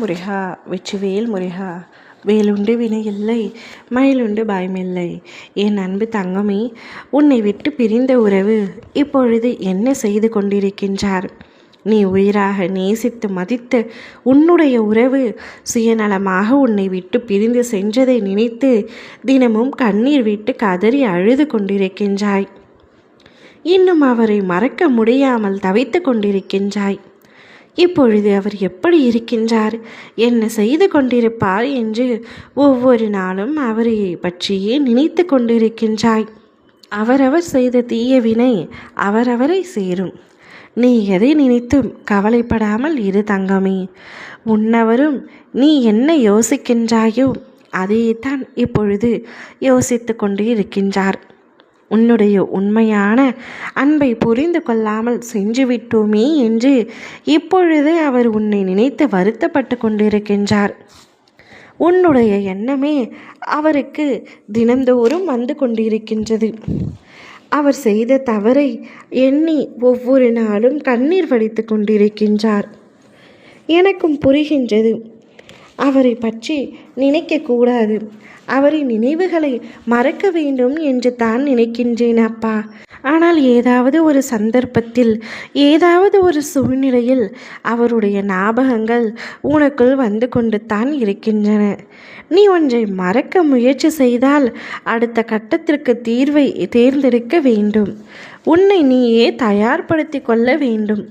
முருகா வெற்றிவேல் முருகா. வேலுண்டு வினையில்லை, மயிலுண்டு பயமில்லை. என் அன்பு தங்கமே, உன்னை விட்டு பிரிந்த உறவு இப்பொழுது என்ன செய்து கொண்டிருக்கின்றார்? நீ உயிராக நேசித்து மதித்த உன்னுடைய உறவு சுயநலமாக உன்னை விட்டு பிரிந்து சென்றதை நினைத்து தினமும் கண்ணீர் விட்டு கதறி அழுது கொண்டிருக்கின்றாய். இன்னும் அவரை மறக்க முடியாமல் தவித்து கொண்டிருக்கின்றாய். இப்பொழுது அவர் எப்படி இருக்கின்றார், என்ன செய்து கொண்டிருப்பார் என்று ஒவ்வொரு நாளும் அவரை பற்றியே நினைத்து கொண்டிருக்கின்றாய். அவரவர் செய்த தீய வினை அவரவரை சேரும். நீ எதை நினைத்தும் கவலைப்படாமல் இரு தங்கமே. முன்னவரும் நீ என்ன யோசிக்கின்றாயோ அதைத்தான் இப்பொழுது யோசித்து கொண்டு இருக்கின்றார். உன்னுடைய உண்மையான அன்பை புரிந்து கொள்ளாமல் செஞ்சுவிட்டோமே என்று இப்பொழுது அவர் உன்னை நினைத்து வருத்தப்பட்டு கொண்டிருக்கின்றார். உன்னுடைய எண்ணமே அவருக்கு தினந்தோறும் வந்து கொண்டிருக்கின்றது. அவர் செய்த தவறை எண்ணி ஒவ்வொரு நாளும் கண்ணீர் வடித்து கொண்டிருக்கின்றார். எனக்கும் புரிகின்றது. அவரை பற்றி நினைக்கக்கூடாது, அவரின் நினைவுகளை மறக்க வேண்டும் என்று தான் நினைக்கின்றேன் அப்பா. ஆனால் ஏதாவது ஒரு சந்தர்ப்பத்தில், ஏதாவது ஒரு சூழ்நிலையில் அவருடைய ஞாபகங்கள் உனக்குள் வந்து கொண்டு தான் இருக்கின்றன. நீ ஒன்றை மறக்க முயற்சி செய்தால் அடுத்த கட்டத்திற்கு தீர்வை தேர்ந்தெடுக்க வேண்டும். உன்னை நீயே தயார்படுத்தி கொள்ள வேண்டும்.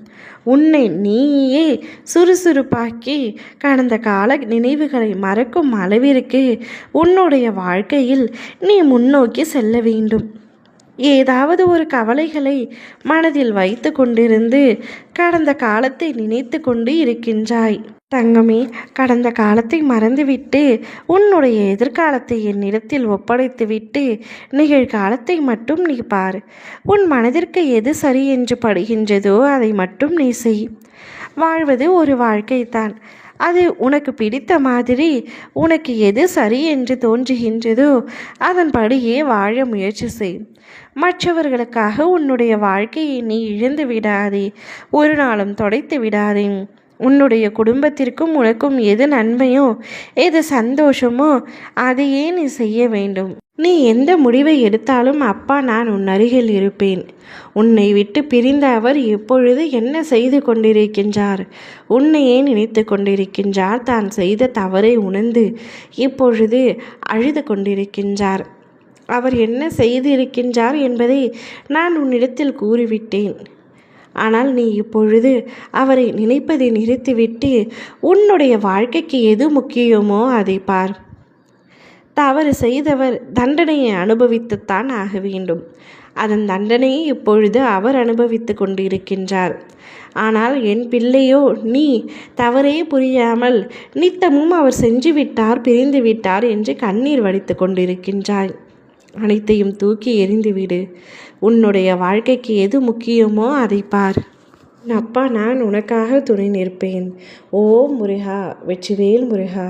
உன்னை நீயே சுறுசுறுப்பாக்கி கடந்த கால நினைவுகளை மறக்கும் அளவிற்கு உன்னுடைய வாழ்க்கையில் நீ முன்னோக்கி செல்ல வேண்டும். ஏதாவது ஒரு கவலைகளை மனதில் வைத்து கொண்டிருந்து கடந்த காலத்தை நினைத்து கொண்டு இருக்கின்றாய். தங்கமே, கடந்த காலத்தை மறந்துவிட்டு உன்னுடைய எதிர்காலத்தை என்னிடத்தில் ஒப்படைத்துவிட்டு நிகழ்காலத்தை மட்டும் நீ பார். உன் மனதிற்கு எது சரி என்று படுகின்றதோ அதை மட்டும் நீ செய். வாழ்வது ஒரு வாழ்க்கைத்தான். அது உனக்கு பிடித்த மாதிரி உனக்கு எது சரி என்று தோன்றுகின்றதோ அதன்படியே வாழ முயற்சி செய். மற்றவர்களுக்காக உன்னுடைய வாழ்க்கையை நீ இழந்து விடாதே, ஒரு நாளும் தொலைத்து விடாதே. உன்னுடைய குடும்பத்திற்கும் உனக்கும் எது நன்மையோ எது சந்தோஷமோ அதையே நீ செய்ய வேண்டும். நீ எந்த முடிவை எடுத்தாலும் அப்பா நான் உன் அருகில் இருப்பேன். உன்னை விட்டு பிரிந்த அவர் இப்பொழுது என்ன செய்து கொண்டிருக்கின்றார்? உன்னையே நினைத்து கொண்டிருக்கின்றார். தான் செய்த தவறை உணர்ந்து இப்பொழுது அழுது கொண்டிருக்கின்றார். அவர் என்ன செய்திருக்கின்றார் என்பதை நான் உன்னிடத்தில் கூறிவிட்டேன். ஆனால் நீ இப்பொழுது அவரை நினைப்பதை நிறுத்திவிட்டு உன்னுடைய வாழ்க்கைக்கு எது முக்கியமோ அதை பார். தவறு செய்தவர் தண்டனையை அனுபவித்துத்தான் ஆக வேண்டும். அதன் தண்டனையை இப்பொழுது அவர் அனுபவித்து கொண்டிருக்கின்றார். ஆனால் என் பிள்ளையோ நீ தவறே புரியாமல் நித்தமும் அவர் செஞ்சு விட்டார், பிரிந்து விட்டார் என்று கண்ணீர் வடித்து கொண்டிருக்கின்றாய். அனைத்தையும் தூக்கி எறிந்துவிடு. உன்னுடைய வாழ்க்கைக்கு எது முக்கியமோ அதை பார். அப்பா நான் உனக்காக துணை நிற்பேன். ஓம் முருகா வெற்றிவேல் முருகா.